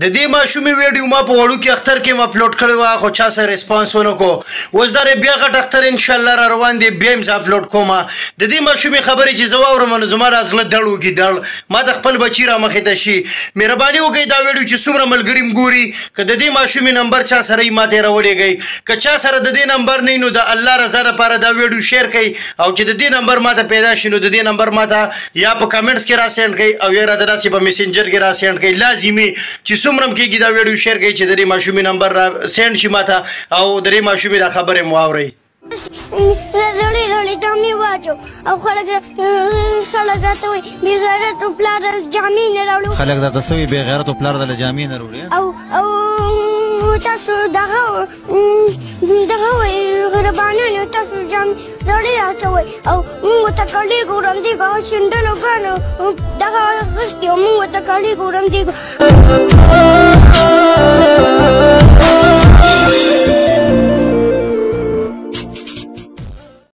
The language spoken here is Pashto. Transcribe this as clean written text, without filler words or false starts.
د دې ماشومې ویډیو ما په وړو کې اختر کې ما اپلوډ کړی وه خو چا سره ریسپانس ونه کو اوس دا بیا غټ اختر انشاءالله را روان دی بیا هم زه اپلوډ کوم د دې ماشومې خبرې چې زه واورم نو زما را زړه دړ وکړي دړ ما د خپل بچي را مخې ته شي مهرباني وکړئ دا ویډیو چې څومره ملګري م ګوري که د دې ماشومې نمبر چا سره یې ما ته یې راولېږئ که چا سره د دې نمبر نه وي نو د الله رضا لپاره دا ویډیو شیر کړئ او چې د دې نمبر ما ته پیدا شي نو د دې نمبر ما ته یا په کمنټس کې را سینډ کړئ او یا راته داسې په میسنجر کې را سینډ کړئ لازمي چې څومره م کېږي دا ویډیو شیر کړئ چې د دې ماشومې نمبر را سینډ شي ما ته او د دې ماشومې دا خبرې مو واورئ زړې زړې جامې واچو او خلک راته وایي بې غیرتو پلار جامې نه راوړو خلک درته څه وایي بې غیرتو پلار دله جامې نه راوړي او تاسو دغه وایي غریبانانو تاسو جامې زړې اچوئ او موږ ته کلیږو رمدېږو شیندلو ګانو دغه اخیستي او موږ ته کلیږو رمدېږو